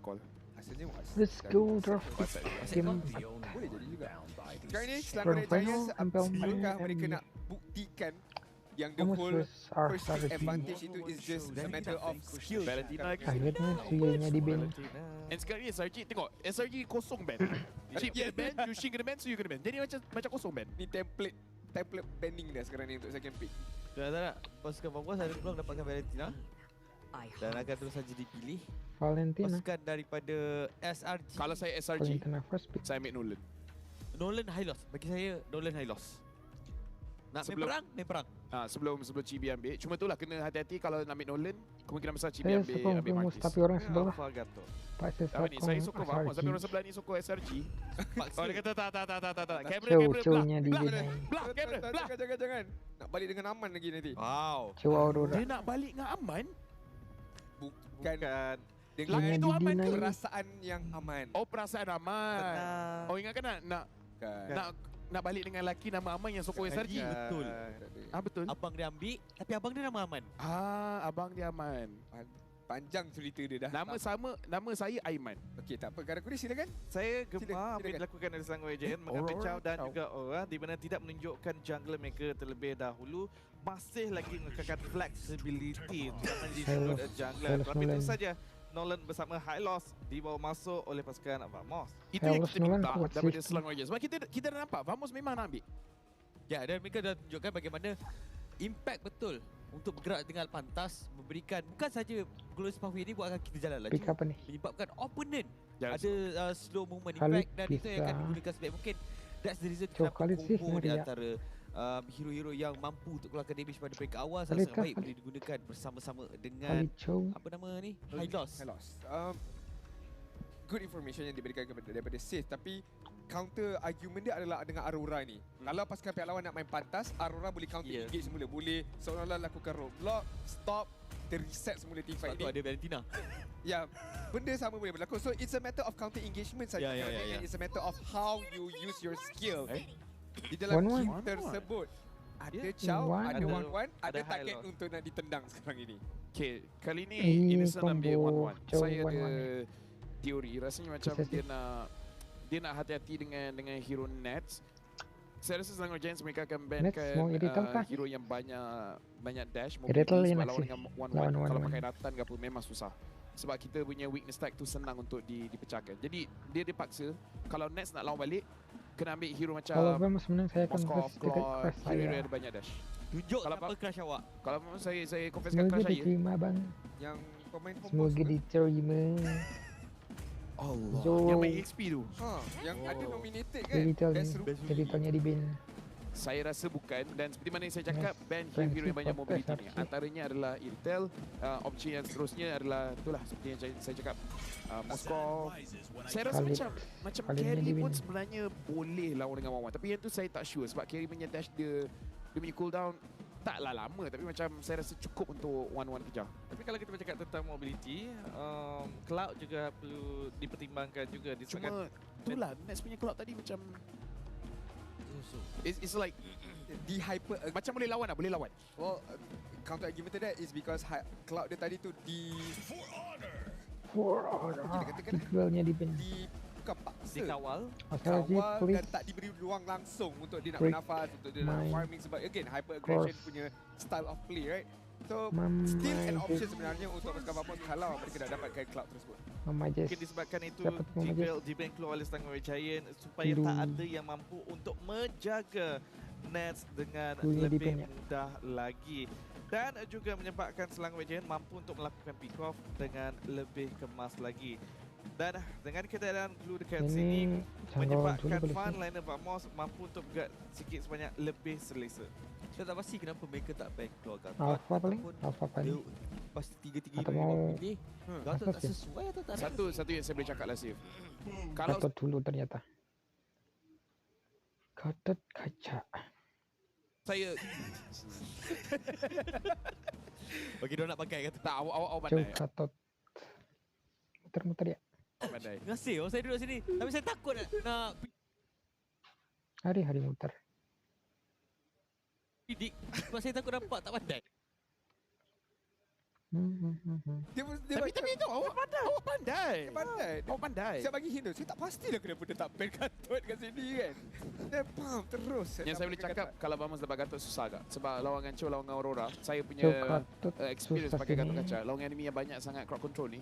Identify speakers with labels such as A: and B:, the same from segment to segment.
A: call.
B: Asalnya
C: Let's go draft
A: WhatsApp.
C: game
B: boleh jadi juga. Sekarang ni
C: Grand
B: Selangor
C: Final
B: Giants,
C: MPL
B: adakah mereka
C: MU.
B: nak buktikan yang the
C: Almost
B: whole
C: was our
B: first pick
C: strategy.
B: advantage itu is just a matter of skill.
A: Valentina lagi.
C: Akhirnya Suyonya di ban.
A: And sekarang ni SRG tengok, SRG kosong ban. Chip kena ban, Yushin kena ban, Suyu kena ban. Jadi macam kosong ban.
B: Ni template banning dah sekarang ni untuk second pick.
D: Tak. Pasukan Vamos ada peluang dapatkan Valentina dan akan terus saja dipilih.
C: Valentina.
D: Pasukan daripada SRG.
A: Kalau saya SRG,
C: Valentina first pick.
A: saya ambil Nolan.
D: Nolan high loss. Bagi saya Nolan high loss. Nak main perang.
A: Sebelum Chibi ambil. Cuma itulah kena hati-hati kalau nak ambil Nolan, kemungkinan besar Chibi
C: Saya
A: ambil
C: sokong Vamos
A: Marquis.
C: tapi orang sebelah.
D: Alpha Gato.
C: Pak saya
A: Apa ni? Saya sokong Vamos tapi orang
C: SRG.
A: sebelah ni sokong SRG. Oh dia kata tak. Kamera
C: Cow-cownya di
A: belah.
C: ban.
A: Belah kamera, belah.
B: Jangan. Nak balik dengan aman lagi nanti.
D: Wow.
C: Cow Aurora.
A: Dia nak balik dengan aman?
B: Bukan
D: Bukan.
B: dengan
C: Punya
A: itu aman
C: deny.
A: ke?
B: perasaan yang aman.
A: Oh perasaan aman.
D: Benar.
A: Oh ingatkan nak balik dengan lelaki nama aman yang sokong SRG.
D: Betul.
A: Betul.
D: Abang dia ambil tapi abang dia nama aman.
A: Abang dia aman.
B: Panjang cerita dia dah.
A: Nama saya Aiman.
B: Okey, tak apa. Karakuri silakan.
E: Saya gemar apa
B: silakan.
E: yang dilakukan oleh Selangor Giants mengambil
A: Alright.
E: Chow dan juga Aura di mana tidak menunjukkan jungler mereka terlebih dahulu, masih lagi mengekalkan flexibility terutama di sudut jungler.
C: Hellos
E: Tapi itu
C: Nolan.
E: saja Nolan bersama High Loss dibawa masuk oleh pasukan Vamos.
A: Itu yang
C: Hellos
A: kita
C: Nolan
A: minta
C: kuat
A: daripada
C: safety.
A: Selangor je. Sebab kita dah nampak Vamos memang nak ambil.
D: Ya, dan mereka dah tunjukkan bagaimana impact betul untuk bergerak dengan pantas, memberikan bukan saja Glorious Pathway ini buat kita jalan laju,
C: Pick apa ni?
D: menyebabkan opponent
A: Ya,
D: ada slow movement
C: Khalid
D: impact dan itu yang akan
C: bisa.
D: digunakan sebaik mungkin. That's the reason
C: Cok,
D: kenapa
C: Khalid sih
D: combo di
C: ngeri ya.
D: antara hero-hero yang mampu untuk keluarkan damage pada peringkat awal
C: Khalid
D: sangat
C: kah?
D: baik boleh digunakan bersama-sama dengan
C: Khalid Chow.
D: apa nama ni? High Loss.
B: Hellos. Good information yang diberikan daripada Sith, tapi counter argument dia adalah dengan Aurora ni. Kalau pasukan pihak lawan nak main pantas, Aurora boleh counter
D: Yeah.
B: engage semula. Boleh seolah-olah lakukan roadblock, stop, terreset semula team
D: Sebab
B: fight
D: tu
B: ni.
D: ada Valentina.
B: Ya, benda sama boleh berlaku. So it's a matter of counter engagement saja.
D: Ya.
B: And it's a matter of how you use your skill. Di dalam
C: 1-1.
B: game tersebut, ada
D: Ya.
B: Chow,
C: 1-1.
B: ada 1-1, ada
E: Ada high
B: target
E: loss.
B: untuk nak ditendang sekarang ini.
A: Okay, kali ni
C: Ini
A: Innocent ambil
C: combo
A: 1-1.
C: Chow
A: Saya ada
C: 1-1.
A: teori rasanya macam
C: Bisa
A: dia nak hati-hati dengan hero Nets. Saya rasa Selangor Giants mereka akan
C: Nets mau
A: bankan
C: Irital kah?
A: hero yang banyak dash
C: Irital
A: mobility, sebab
C: enak
A: lawan
C: sih.
A: dengan 1-1
C: Lawan
A: kalau
C: 1-1.
A: pakai Ratan ke apa memang susah. Sebab kita punya weakness tag tu senang untuk dipecahkan. Jadi dia dipaksa kalau Nets nak lawan balik kena ambil hero macam
C: Kalau Vamos menang saya akan
A: Moskov,
C: first ticket
A: Claude,
C: crush
A: hero yang
C: saya.
A: ada banyak dash.
D: Tunjuk
A: Kalau
D: apa crush awak.
A: Kalau memang saya confesskan
C: Semoga
A: crush saya.
C: diterima bang.
B: Yang pemain Homos
C: Semoga
B: tu.
C: diterima.
A: Allah.
C: Zo.
A: Yang main XP tu.
B: Yang ada nominated kan?
C: Irital
B: Best
C: ni.
B: rookie.
C: Iritalnya di ban.
A: Saya rasa bukan, dan seperti mana yang saya cakap,
C: Yes,
A: ban
C: Friendship
A: hero yang banyak
C: of
A: mobility ni.
C: SRC.
A: Antaranya adalah Irtel, option yang seterusnya adalah itulah seperti yang saya cakap, Moskov. Saya rasa
C: Khalid.
A: macam
C: Khalid
A: carry
C: ni
A: pun
C: win.
A: sebenarnya boleh lawan dengan Wawan. Tapi yang tu saya tak sure sebab carry punya dash dia punya cooldown taklah lama, tapi macam saya rasa cukup untuk 1-1 kejar.
E: Tapi kalau kita bercakap tentang mobility, Cloud juga perlu dipertimbangkan juga disebabkan
A: Cuma itulah Nets punya cloud tadi macam it's like
B: Di hyper
A: macam boleh lawan lah, boleh lawan.
B: well, counter argument to that is because Cloud dia tadi tu
C: For order.
B: Kita katakan
C: Equalnya di ban.
B: bukan paksa,
E: dikawal.
C: SRG
B: kawal
C: please.
B: dan tak diberi ruang langsung untuk dia nak
C: Break
B: bernafas, untuk dia nak
C: my
B: farming sebab again hyper aggression
C: course.
B: punya style of play, right? So
C: Mama
B: still an option
C: just-
B: sebenarnya untuk pasukan Vamos kalau mereka dah dapatkan Cloud tersebut.
C: Mama Jess.
E: Mungkin disebabkan itu
C: Dapat Mama
E: Jibril keluar oleh Selangor Giant supaya
C: Dulu.
E: tak ada yang mampu untuk menjaga Nets dengan
C: Dulunya
E: lebih
C: depend ya.
E: mudah lagi. Dan juga menyebabkan Selangor Giant mampu untuk melakukan pick off dengan lebih kemas lagi. Dan dengan keadaan glue dekat sini
C: Ini Selangor dulu
E: menyebabkan
C: boleh
E: Van
C: sih.
E: Liner Vamos mampu untuk bergerak sikit sebanyak lebih selesa.
D: Saya tak pasti kenapa mereka tak baik keluar Gatot.
C: Alpha paling.
D: ataupun
C: Alpha
D: dia
C: paling.
D: pasti tiga-tiga
C: Atau
D: hero yang
C: mau-
D: pilih. Gatot
C: Apa
D: tak
C: sih?
D: sesuai atau tak ada?
A: Satu yang saya boleh cakap lah Sif. Kalau
C: Gatot dulu ternyata. Gatot kaca.
A: saya
D: Bagi dia nak pakai kata.
A: tak awak
C: Jauh
A: pandai.
C: Gatot. Muter-muter ya.
A: Pandai.
D: Terima kasih. Oh, saya duduk sini. Tapi saya takut nak
C: Hari-hari muter.
D: pidik. Sebab saya takut nampak tak pandai.
B: Dia
A: Tapi itu awak pandai.
B: dia pandai.
A: Awak pandai.
B: Saya bagi hint tu, saya tak pastilah kenapa dia tak ban Gatot kat sini kan. Dia pump terus.
A: Yang saya boleh cakap kalau Vamos dapat Gatot susah agak. Sebab lawan Gancho, lawan Aurora, saya punya
C: So Gatot
A: experience
C: susah
A: pakai Gatot
C: sini.
A: kaca. Lawan enemy yang banyak sangat crowd control ni.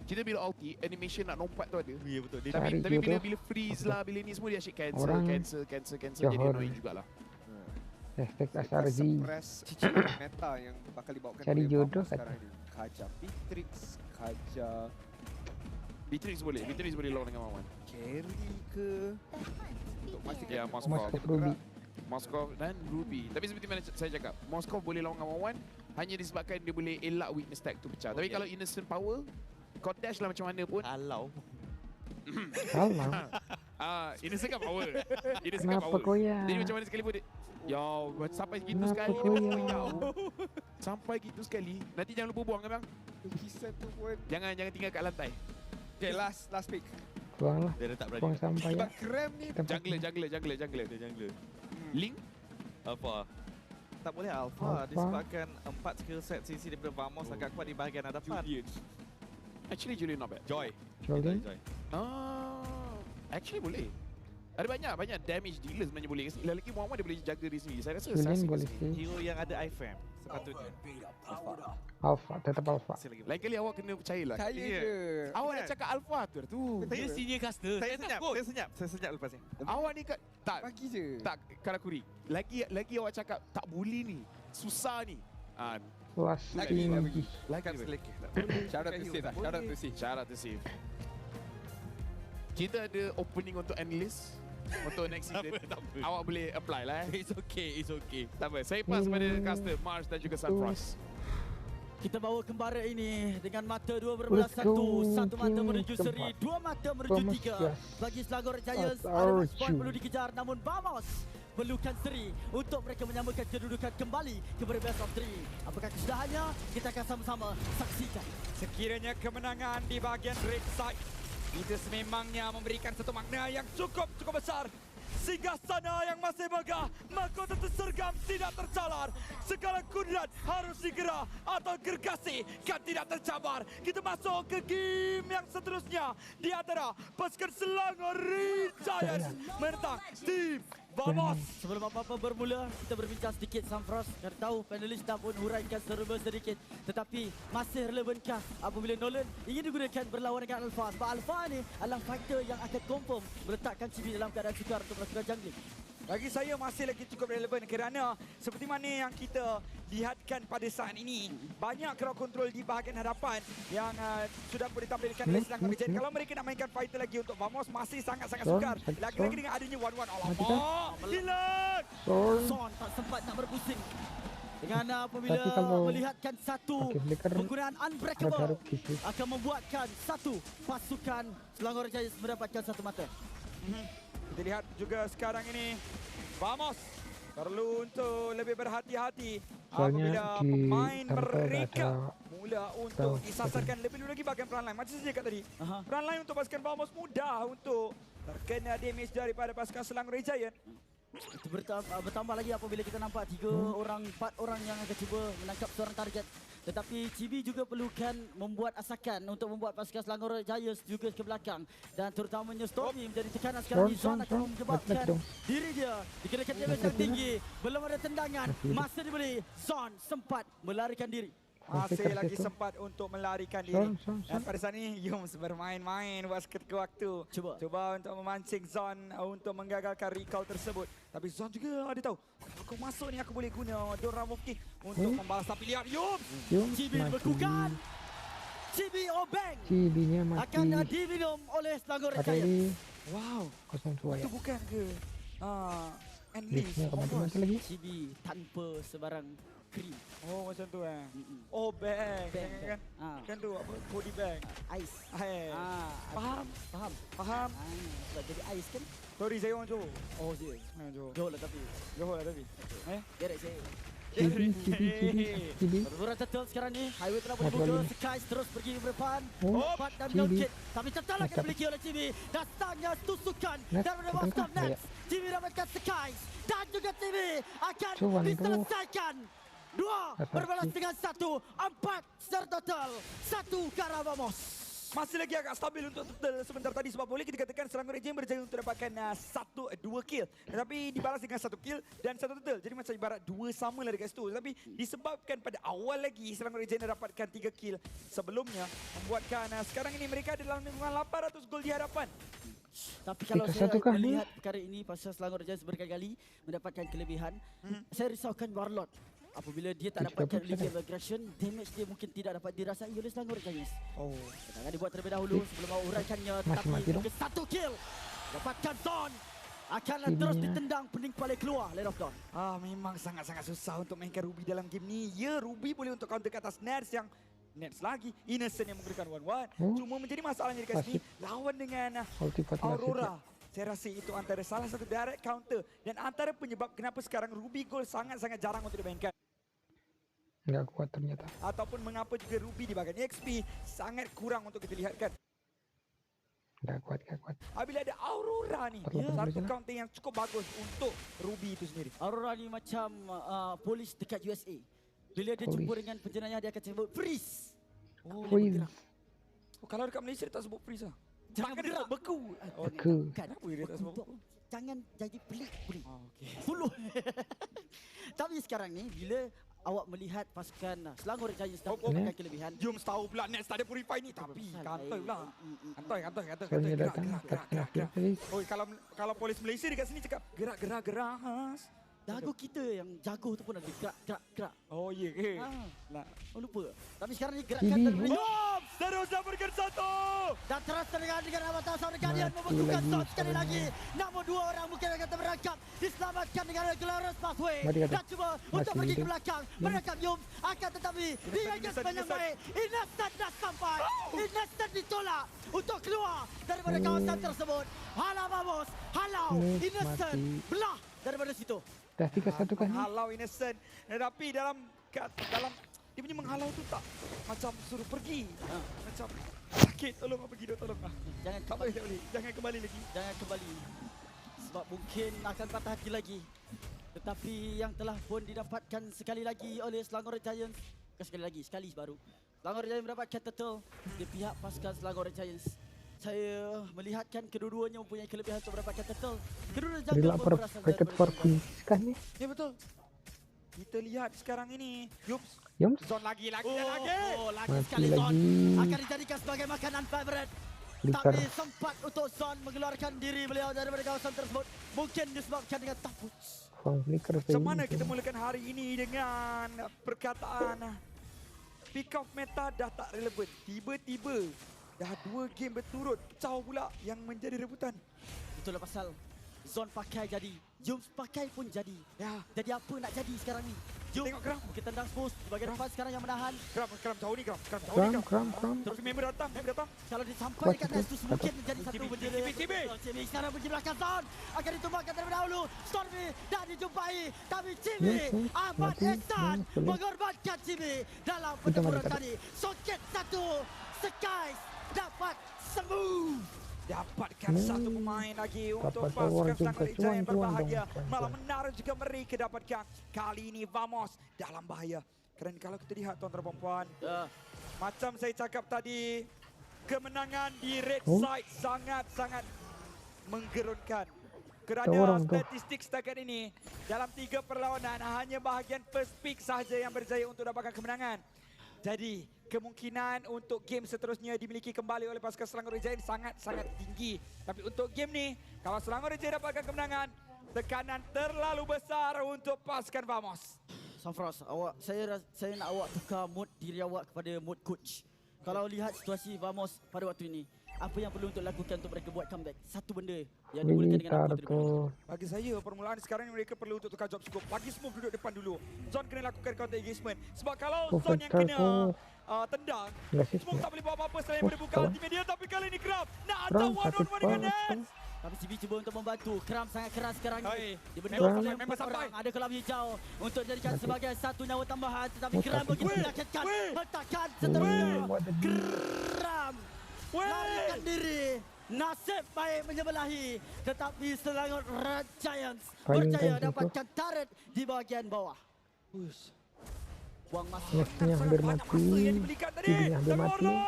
A: Kita bila ulti, animation nak lompat tu ada.
D: Ya betul. Dia
C: Cari
A: Tapi bila
C: jodoh.
A: freeze lah, bila ni semua dia asyik cancel,
C: Orang
A: cancel jadi
C: Johor.
A: annoying jugalah.
C: Hashtag
B: Lepas
C: SRG.
B: suppress cicit meta yang bakal dibawakan
C: Cari
B: oleh
C: jodoh
B: Vamos sekarang ni. Kaja Bitrix, Kaja
A: Beatrix boleh lawan dengan Mawan.
B: Carry ke untuk pastikan
A: Ya, Moskov.
C: Moskov Ruby.
A: Moskov dan Ruby. Tapi seperti mana saya cakap, Moskov boleh lawan dengan Mawan hanya disebabkan dia boleh elak weakness tag tu pecah. Tapi
D: Okay.
A: kalau innocent power, kau dash lah macam mana pun.
D: kalau
C: Salah.
A: Innocent kan power. Innocent kan
C: Kenapa
A: power.
C: goyang?
A: Jadi macam mana sekali pun dia, ya, sampai gitu
C: Kenapa
A: sekali dia
C: goyang?
A: memang jauh. Sampai gitu sekali. Nanti jangan lupa buang kan bang.
B: lukisan tu pun.
A: Jangan tinggal kat lantai.
B: Okay, last pick.
C: Buang lah.
D: dia dah tak berani.
C: Buang sampah ya.
B: Sebab Kram ni
C: Tempat
A: Jungler.
D: Dia jungler.
A: Link.
D: Apa?
E: Tak boleh Alpha
C: Alpha.
E: disebabkan 4 skill set CC daripada Vamos agak kuat di bahagian hadapan.
B: Julian.
A: Actually Julian not bad.
D: Joy.
C: Julian.
A: Actually boleh. Ada banyak damage dealer sebenarnya boleh. Lagi Muhammad dia boleh jaga diri sendiri. Saya rasa
C: Julian
A: Assassin
C: boleh
A: sini.
C: sih.
E: Hero yang ada iframe sepatutnya.
C: Alpha. Tetap Alpha.
E: Masih lagi.
A: Lain kali awak kena percayalah.
B: Kaya
E: Ya.
B: je.
A: Awak nak cakap alpha tu.
D: Dia senior caster.
E: Saya
D: Saya
E: senyap,
D: takut.
E: saya senyap lepas ni.
A: Awak ni tak
B: Bagi je.
A: tak Karakuri. Lagi awak cakap tak bully ni. Susah ni.
C: Kelas
B: Lagi,
C: tinggi.
A: Lagi
E: Kan selekeh.
B: Shout out to Sif lah. Shout out to Sif.
A: Shout out to Sif. Kita ada opening untuk analyst untuk next season.
D: Tak apa.
A: Awak boleh apply lah.
D: It's okay.
A: Tak apa. Saya pass pada caster Mars dan juga Sunfrost.
F: Kita bawa kembara ini dengan mata dua berbelah
C: Let's go,
F: satu mata
C: King.
F: menuju seri,
C: Tempat.
F: dua mata menuju
C: Thomas
F: tiga.
C: Gas.
F: Bagi Selangor Giants,
C: At
F: ada
C: our
F: poin
C: shoe.
F: perlu dikejar namun Vamos perlukan seri untuk mereka menyamakan kedudukan kembali kepada best of 3. Apakah kesudahannya? Kita akan sama-sama saksikan.
G: Sekiranya kemenangan di bahagian red side itu sememangnya memberikan satu makna yang cukup besar. Singgah sana yang masih megah, mahkota tersergam tidak tercalar. Segala kudrat harus digerah atau gergasi kan tidak tercabar. Kita masuk ke game yang seterusnya di antara pasukan Selangor Giants menentang tim Vamos.
F: Sebelum apa-apa bermula, kita berbincang sedikit Sunfrost. Kita tahu panelis dah pun huraikan serba sedikit. Tetapi masih relevankah apabila Nolan ingin digunakan berlawan dengan Alpha? Sebab Alpha ni adalah fighter yang akan confirm meletakkan Chibi dalam keadaan sukar untuk melakukan jungling.
G: Bagi saya masih lagi cukup relevan kerana seperti mana yang kita lihatkan pada saat ini, banyak crowd control di bahagian hadapan yang sudah pun ditampilkan oleh Selangor Giants. Kalau mereka nak mainkan fighter lagi untuk Vamos masih sangat-sangat sukar. Lagi-lagi dengan adanya 1-1. Alamak, hilang!
F: Son tak sempat nak berpusing. Dengan apabila
C: Tapi kalau
F: melihatkan satu
C: pakai flicker,
F: penggunaan unbreakable
C: harap kisih.
F: akan membuatkan satu pasukan Selangor Giants mendapatkan satu mata.
G: Kita lihat juga sekarang ini Vamos perlu untuk lebih berhati-hati apabila
C: Soalnya di
G: pemain
C: tempat
G: mereka
C: ada
G: mula untuk
C: tahu,
G: disasarkan lebih dulu lagi bahagian peran line. Macam saya cakap tadi,
F: Aha.
G: peran line untuk pasukan Vamos mudah untuk terkena damage daripada pasukan Selangor Giants.
F: Itu bertambah lagi apabila kita nampak 4 orang yang akan cuba menangkap seorang target. Tetapi Chibi juga perlukan membuat asakan untuk membuat pasukan Selangor Giants juga ke belakang. Dan terutamanya Stormy menjadi tekanan sekarang ni. Zon akan menyebabkan diri dia dikenakan damage yang tinggi. Belum ada tendangan, masa dibeli. Zon sempat melarikan diri.
G: Masih lagi sempat untuk melarikan diri.
C: Son.
G: Dan pada saat ini Yums bermain-main buat seketika waktu. Cuba untuk memancing Zon untuk menggagalkan recall tersebut. Tapi Zon juga ada tahu, kalau aku masuk ni aku boleh guna Dora Wolf Kick untuk membalas. Tapi lihat Yums.
F: Chibi dibekukan. Chibi Obeng
C: Cibinya
F: akan
C: mati.
F: diminum oleh Selangor
C: Ada
F: Giants.
C: ini
G: Wow,
C: kosong tua ya.
G: itu bukan ke? Endless.
C: Listnya kemana-mana lagi.
F: Chibi tanpa sebarang krim.
G: Oh macam tu eh. Oh bag.
F: Bag.
G: Kan tu apa? Body bag.
F: Ais.
G: Hai.
F: Faham?
G: Faham?
F: Sebab jadi ais kan?
G: Sorry saya orang Johor.
F: Oh, serius.
G: Johor.
F: Jauh lah tapi.
G: Johor lah tapi.
F: Derek saya.
C: Cibi.
F: Berburan turtle sekarang ni. Highway telah pun
C: Mati
F: dibuka.
C: lagi.
F: Skies terus pergi ke depan.
C: Oh,
F: Pat dan
C: Cibi.
F: downkick. Tapi tertalah akan
C: Macam-
F: dimiliki oleh Cibi. Datangnya tusukan.
C: Next,
F: Dan pada
C: bukan
F: Moskov
C: kah?
F: next. Cibi dapatkan Skies. Dan juga Cibi akan
C: Cuan tu.
F: diselesaikan. 2 berbalas dengan 1, 4 secara total. 1 ke arah Vamos.
G: Masih lagi agak stabil untuk total sebentar tadi sebab boleh kita katakan Selangor Regent berjaya untuk dapatkan 2 kill. Tetapi dibalas dengan 1 kill dan 1 total. Jadi macam ibarat 2 sama lah dekat situ. Tapi disebabkan pada awal lagi Selangor Regent dapatkan 3 kill sebelumnya membuatkan sekarang ini mereka ada dalam lingkungan 800 gol di hadapan.
F: Tapi kalau
C: Tiga
F: saya
C: satu kah?
F: melihat perkara ini pasal Selangor Giants berkali-kali mendapatkan kelebihan, saya risaukan Warlord. Apabila dia tak dapatkan legal aggression, damage dia mungkin tidak dapat dirasai oleh Selangor Giants.
G: Oh.
F: Jangan dibuat terlebih dahulu sebelum menguraikannya. Tetapi
C: mati dong.
F: mungkin 1 kill. Dapatkan Zon. Akanlah terus ditendang pening kepala keluar Land of Dawn.
G: Memang sangat-sangat susah untuk mainkan Ruby dalam game ni. Ya, Ruby boleh untuk counter ke atas Nets yang Nets lagi. Innocent yang menggunakan 1-1. Cuma menjadi masalahnya dekat sini lawan dengan Aurora. Saya rasa itu antara salah satu direct counter dan antara penyebab kenapa sekarang Ruby Gold sangat-sangat jarang untuk dimainkan.
C: Nggak kuat ternyata.
G: Ataupun mengapa juga Ruby di bahagian XP sangat kurang untuk kita lihatkan.
C: Nggak kuat.
G: Apabila ada Aurora ni, satu counter yang cukup bagus untuk Ruby itu sendiri.
F: Aurora ni macam polis dekat USA. Bila dia jumpa dengan penjenayah dia akan sebut freeze.
C: Freeze.
G: Kalau dekat Malaysia dia tak sebut freeze lah.
F: Jangan
G: Takkan dia
F: bergerak.
G: tak beku.
C: Beku.
G: Kenapa dia tak sebut?
F: Jangan jadi pelik boleh. Follow. Tapi sekarang ni bila awak melihat pasukan Selangor Giants dapatkan kelebihan.
G: Jom tahu pula Nets tak ada purify ni. Tapi kantoi pula. Kantoi.
C: Soalnya datang
G: Gerak. Oi, kalau polis Malaysia dekat sini cakap gerak.
F: Dagu kita yang jago tu pun ada gerak.
G: Oh ya ke?
F: Lupa. Tapi sekarang ni gerakan
C: Ini.
F: daripada
G: Boom! Terus dapatkan 1.
F: dan terus terdengar dengan avatar Selangor Guardian
C: Mati
F: membutuhkan
C: lagi
F: shot sekali
C: sekarang
F: lagi.
C: ni.
F: Namun 2 orang mungkin akan terperangkap. Diselamatkan dengan Glorious Pathway.
C: Mati kata.
F: Dan cuba untuk pergi ke
C: hidup.
F: belakang. Merekam Yum. Akan tetapi dia sepanjang baik. Innocent dah sampai. Innocent ditolak untuk keluar daripada kawasan tersebut. Halau Vamos. Halau Innocent.
C: Mati.
F: Belah daripada situ.
C: Dah 3-1 kan ni?
G: Menghalau Innocent. Tetapi dalam dia punya menghalau tu tak macam suruh pergi. Macam sakit, tolong pergi dok, tolong.
F: Jangan
G: Tak boleh. Jangan kembali lagi.
F: Jangan kembali. Sebab mungkin akan patah hati lagi. Tetapi yang telah pun didapatkan sekali lagi oleh Selangor Giants. Bukan sekali baru. Selangor Giants mendapatkan turtle di pihak pasukan Selangor Giants. Saya melihatkan kedua-duanya mempunyai kelebihan untuk mendapatkan turtle. Kedua-dua
C: Dari
F: jungle
C: lapar
F: pun berasal
C: paket
F: daripada
C: for
F: jungle.
C: quiz kan ni?
G: Ya betul. Kita lihat sekarang ini. Yups.
C: Yums.
G: Zone lagi.
F: Lagi
C: Mati
F: sekali Zon
C: lagi.
F: akan dijadikan sebagai makanan favorite.
C: Flicker.
F: Tapi sempat untuk Zon mengeluarkan diri beliau daripada kawasan tersebut. Mungkin disebabkan dengan takut.
C: Fang flicker.
G: Macam mana kita mulakan hari ini dengan perkataan pick off meta dah tak relevan. Tiba-tiba dah 2 game berturut pecah pula yang menjadi rebutan.
F: Itulah pasal Zon pakai jadi, Jums pakai pun jadi.
G: Ya,
F: Jadi apa nak jadi sekarang ni? Jom
G: tengok Kram.
F: kita tendang Spurs di bahagian depan sekarang yang menahan.
G: Kram jauh ni Kram. Kram jauh ni
C: Kram.
G: Tapi member datang.
F: Kalau disampai
C: Kuat
F: dekat
C: itu.
F: Nestus mungkin menjadi satu bendera. Cibi sekarang pergi belakang Zon. Akan ditumbangkan terlebih dahulu. Stormy dah dijumpai. Tapi Cibi, Ahmad
C: Mati.
F: Ehsan
C: Boleh.
F: mengorbankan Cibi dalam
C: Kita
F: pertempuran
C: mati.
F: tadi. Soket 1, Skies dapat sembuh.
G: Dapatkan satu pemain lagi untuk
C: Dapat
G: pasukan
C: award
G: Selangor
C: juga.
G: Giant
C: Cuan,
G: berbahagia.
C: cuan.
G: Malah menarik juga mereka dapatkan. Kali ini Vamos dalam bahaya. Kerana kalau kita lihat tuan-tuan dan puan, macam saya cakap tadi, kemenangan di red side sangat-sangat menggerunkan. Kerana
C: Orang tu.
G: statistik setakat ini, dalam 3 perlawanan hanya bahagian first pick sahaja yang berjaya untuk dapatkan kemenangan. Jadi, kemungkinan untuk game seterusnya dimiliki kembali oleh pasukan Selangor Giant sangat-sangat tinggi. Tapi untuk game ni, kalau Selangor Giant dapatkan kemenangan, tekanan terlalu besar untuk pasukan Vamos.
F: Samfras, saya nak awak tukar mood diri awak kepada mood coach. Kalau lihat situasi Vamos pada waktu ini, apa yang perlu untuk lakukan untuk mereka buat comeback? Satu benda yang dimulakan dengan apa itu.
G: Bagi saya, permulaan sekarang ni mereka perlu untuk tukar job scope. Bagi semua duduk depan dulu. Zon kena lakukan counter engagement. Sebab kalau Zon yang kena tendang, semua tak boleh buat apa-apa selain berbuka ultimate dia. Tapi kali ini Kram nak hantar one-on-one dengan Nets.
F: Tapi CB cuba untuk membantu. Kram sangat keras sekarang ni. Dia
G: Memang
F: oleh
G: sampai.
F: 4 orang. Ada kolam hijau untuk jadikan sebagai satu nyawa tambahan. Tetapi Kram begitu menyakitkan. Letakkan seterusnya. Kram larikan diri. Nasib baik menyebelahi. Tetapi Selangor Giants berjaya dapatkan turret di bahagian bawah. buang masuk.
C: Nextnya hampir
G: Banyak
C: mati.
G: masa yang diberikan tadi.
C: Cibinya hampir
G: Tapi
C: mati.
G: Warlord.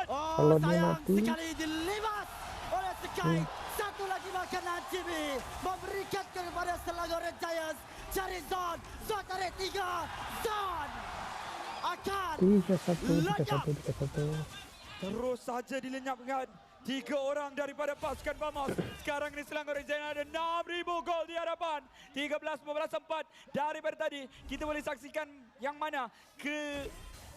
F: Oh,
C: Kalau dia
F: sayang
C: mati.
F: sekali dilibas oleh Sky. Satu lagi makanan Cibi memberikan kepada Selangor Red Giants. Cari Zon, Zon tarik 3, Zon akan
C: 3-1.
G: Terus saja dilenyapkan 3 orang daripada pasukan Vamos. Sekarang ini Selangor Red Giants ada 6,000 gol di hadapan. 13-14-4 daripada tadi. Kita boleh saksikan yang mana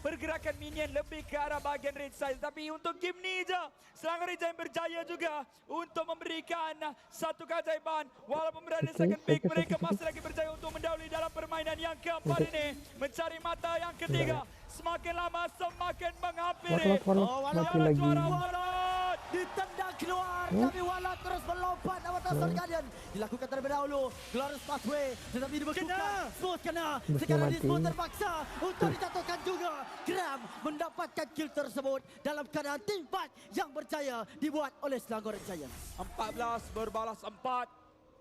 G: pergerakan minion lebih ke arah bahagian red side. Tapi untuk game ni je, Selangor Red Giants berjaya juga untuk memberikan satu keajaiban. Walaupun berada di second pick, mereka masih lagi berjaya untuk mendahului dalam permainan yang keempat ini. Mencari mata yang ketiga. Semakin lama semakin menghampiri.
C: Mati lagi.
G: Warlord.
F: ditendang keluar, tapi Walat terus melompat atas Sun Guardian. Dilakukan terlebih dahulu Glorious Pathway, tetapi dibekukan. Smooth kena. Sekarang di Smooth terpaksa untuk dijatuhkan juga. Gram mendapatkan kill tersebut dalam keadaan team fight yang berjaya dibuat oleh Selangor Red Giants.
G: 14 berbalas 4.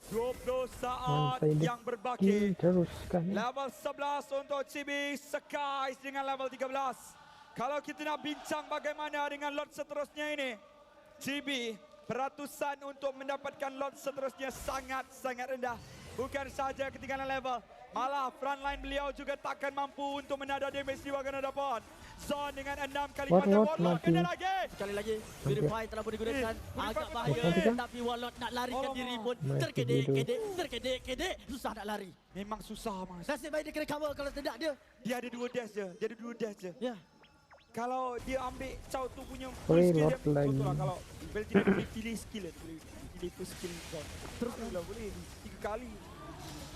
G: 20 saat yang berbaki.
C: Teruskan.
G: Level 11 untuk Chibi Skies dengan level 13. Kalau kita nak bincang bagaimana dengan lot seterusnya ini, Chibi peratusan untuk mendapatkan lot seterusnya sangat-sangat rendah. Bukan sahaja ketinggalan level, malah frontline beliau juga takkan mampu untuk menada damage di bahagian hadapan. Zon dengan 6 kali mata Warlord kena lagi.
F: Sekali lagi, Purify telah pun digunakan. Agak bahaya, tapi Warlord nak larikan diri pun terkedek. Susah nak lari.
G: Memang susah mas.
F: Nasib baik dia kena cover, kalau tidak dia.
G: Dia ada 2 dash je.
F: Ya.
G: Kalau dia ambil Chow tu punya full
C: Boleh
G: skill dia
C: Lord lagi.
G: betul lah. Kalau Belty dia boleh pilih skill dia, boleh pilih full skill Zon.
F: Terus
G: lah boleh 3 kali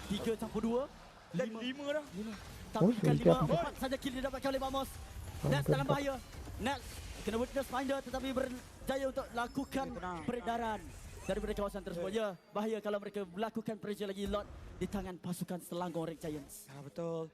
F: 3-2.
G: dan 5 dah.
F: Tapi bukan 5,
C: siap.
F: 4 saja kill didapatkan oleh Vamos. Nats dalam bahaya. Nats kena witness finder tetapi berjaya untuk lakukan peredaran daripada kawasan tersebut. Ya, bahaya kalau mereka melakukan pressure lagi lot di tangan pasukan Selangor Red Giants.
G: Ya betul.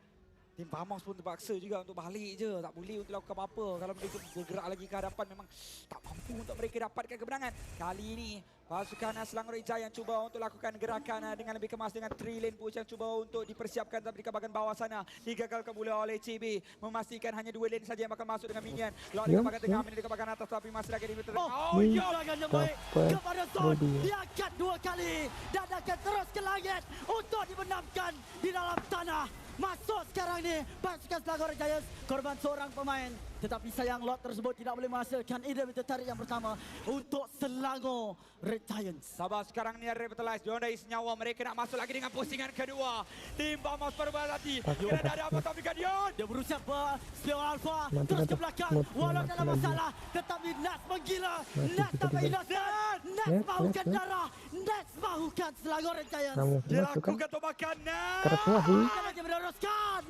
G: Tim Vamos pun terpaksa juga untuk balik je. Tak boleh untuk lakukan apa-apa. Kalau mereka bergerak lagi ke hadapan memang tak mampu untuk mereka dapatkan kemenangan. Kali ini pasukan Selangor Red Giants cuba untuk lakukan gerakan dengan lebih kemas dengan 3 lane push yang cuba untuk dipersiapkan tapi di bahagian bawah sana digagalkan pula oleh CB. Memastikan hanya 2 lane saja yang bakal masuk dengan minion. Lot di bahagian tengah, minion di bahagian atas tapi masih lagi di
F: Serangan yang baik kepada Zon. Dia akan 2 kali dan akan terus ke langit untuk dibenamkan di dalam tanah. Masuk sekarang ni pasukan Selangor Red Giants, korban seorang pemain. Tetapi sayang lot tersebut tidak boleh menghasilkan identitas tarik yang pertama untuk Selangor Red Giants.
G: Sabar sekarang ni revitalize. Diorang dah isi nyawa. Mereka nak masuk lagi dengan pusingan kedua. Tim Vamos berhati. Kena ada apa tapi Guardian.
F: Dia berusaha Spion Alpha
C: Mati,
F: terus
C: mati.
F: ke belakang.
C: Mati,
F: Walau
C: mati
F: dalam
C: lagi.
F: masalah tetapi Nats menggila.
C: Mati,
F: Nats
C: kita
F: tambah
C: tidak.
F: innocent. Nats
C: Yes,
F: mahukan
C: yes.
F: darah. Nats mahukan Selangor Red Giants.
C: Kamu
G: Dia
C: masukkan.
G: lakukan tembakan.
C: Keras semua sih.
F: Akan lagi meneruskan.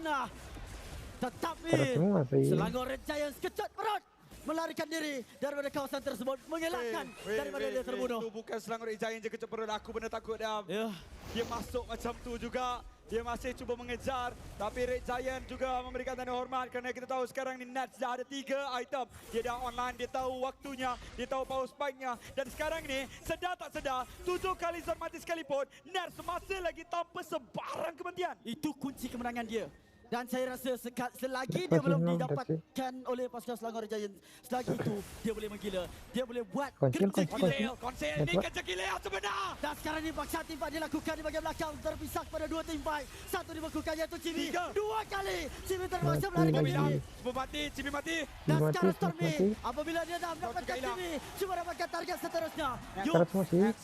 F: Tetapi
C: Keras semua sih.
F: Selangor Red Giants kecut perut melarikan diri daripada kawasan tersebut, mengelakkan daripada dia terbunuh.
G: Itu bukan Selangor Red Giants je kecil perut. Aku benar takut dah.
F: Ya.
G: Dia masuk macam tu juga. Dia masih cuba mengejar. Tapi Red Giant juga memberikan tanda hormat. Kerana kita tahu sekarang ni Nats dah ada 3 item. Dia dah online. Dia tahu waktunya. Dia tahu power spike-nya. Dan sekarang ni sedar tak sedar 7 kali Zon mati sekalipun. Nats masih lagi tanpa sebarang kematian.
F: Itu kunci kemenangan dia. Dan saya rasa selagi dia belum didapatkan oleh pasukan Selangor Red Giants, selagi itu dia boleh menggila. Dia boleh buat
C: Konsil.
G: Konsel ni kerja gila sebenar.
F: Dan sekarang ni paksa team fight dilakukan di bahagian belakang, terpisah kepada 2 team fight. Satu dibekukan iaitu Cibi. 2 kali Cibi terpaksa
C: Mati
F: melarikan
C: lagi.
F: diri.
G: Semua mati, Cibi mati.
F: Dan
C: Mati,
F: sekarang Stormy,
C: mati.
F: apabila dia dah mendapatkan
G: juga hilang.
F: Cibi, cuba dapatkan target seterusnya. Yuk,
C: Keras semua sih.
G: Nats.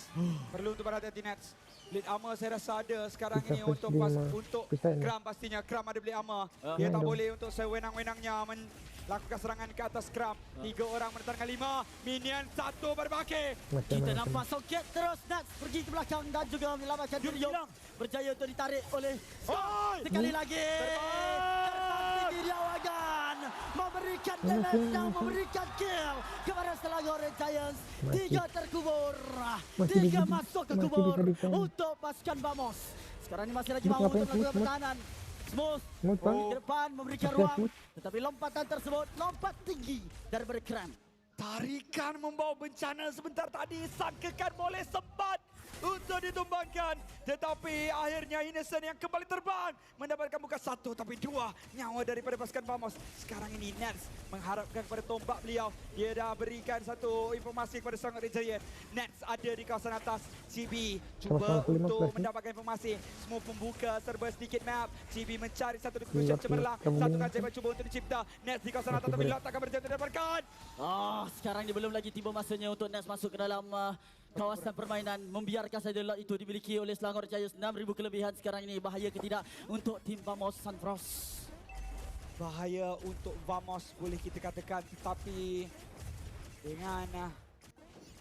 G: Perlu untuk berhati-hati Nats. Blade armor saya rasa ada sekarang
C: Bisa
G: ini untuk
C: plus 5.
G: untuk
C: Bisa ni.
G: Kram pastinya. Kram ada blade armor.
F: Ah.
G: Dia tak
C: Ada.
G: boleh untuk sewenang-wenangnya melakukan serangan ke atas Kram. 3 orang menentang 5. Minion 1 berbaki.
F: kita nampak Soket terus Nats pergi ke belakang dan juga menyelamatkan diri. Yuk, berjaya untuk ditarik oleh Scott. Sekali lagi. Terbang tinggi dia Wagan. Memberikan damage dan memberikan kill kepada Selangor Red Giants. 3 terkubur. 3 masuk ke kubur untuk pasukan Vamos. Sekarang ini masih lagi mahu untuk melakukan pertahanan. Smooth ke depan memberikan ruang. Tetapi lompatan tersebut lompat tinggi daripada Kram.
G: Tarikan membawa bencana sebentar tadi. Sangkakan boleh sempat untuk ditumbangkan. Tetapi akhirnya Innocent yang kembali terbang mendapatkan bukan 1 tapi 2 nyawa daripada pasukan Vamos. Sekarang ini Nats mengharapkan kepada tombak beliau. Dia dah berikan satu informasi kepada Selangor Red Giant. Nats ada di kawasan atas. CB cuba untuk mendapatkan informasi. Semua pembuka serba sedikit map. CB mencari satu cushion cemerlang. Satu kali cuba untuk dicipta. Nats di kawasan atas tapi Lot takkan berjaya untuk didapatkan.
F: Sekarang ni belum lagi tiba masanya untuk Nats masuk ke dalam kawasan permainan. Membiarkan saja lot itu dimiliki oleh Selangor Giants. 6,000 kelebihan sekarang ini. Bahaya ke tidak untuk tim Vamos Sunfrost?
G: Bahaya untuk Vamos boleh kita katakan, tetapi dengan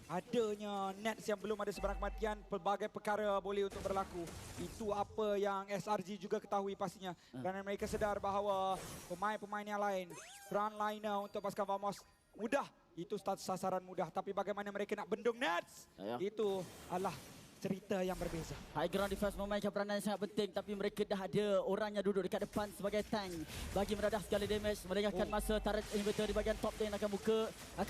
G: adanya Nats yang belum ada sebarang kematian, pelbagai perkara boleh untuk berlaku. Itu apa yang SRG juga ketahui pastinya. Kerana mereka sedar bahawa pemain-pemain yang lain, frontliner untuk pasukan Vamos mudah. Itu sasaran mudah, tapi bagaimana mereka nak bendung Nats, itu adalah cerita yang berbeza.
F: High ground defense memainkan peranan yang sangat penting, tapi mereka dah ada orangnya duduk dekat depan sebagai tank bagi meredah segala damage. Melengahkan masa turret inhibitor di bahagian top lane akan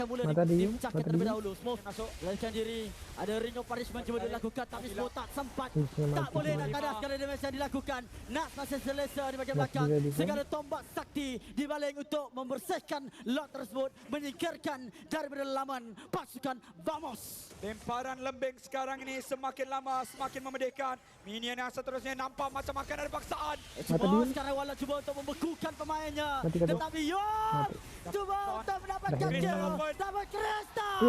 F: mula dipecahkan terlebih dahulu. Smoke masuk, larikan diri. Ada ring of punishment cuba dilakukan, tapi Smoke tak sempat. Tak boleh nak kadah segala damage yang dilakukan. Nats masih selesa di bahagian belakang. Segala tombak sakti dibaling untuk membersihkan lot tersebut, menyingkirkan daripada laman pasukan Vamos.
G: Lemparan lembing sekarang ini semakin lama semakin memedihkan. Minion yang seterusnya nampak macam akan ada paksaan.
F: Semua sekarang Wala cuba untuk membekukan pemainnya. Tetapi Yon cuba untuk mendapatkan kill. Dapat Kristal.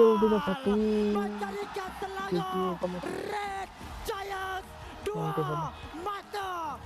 F: Mencarikan Selangor Red Giants. 2 mata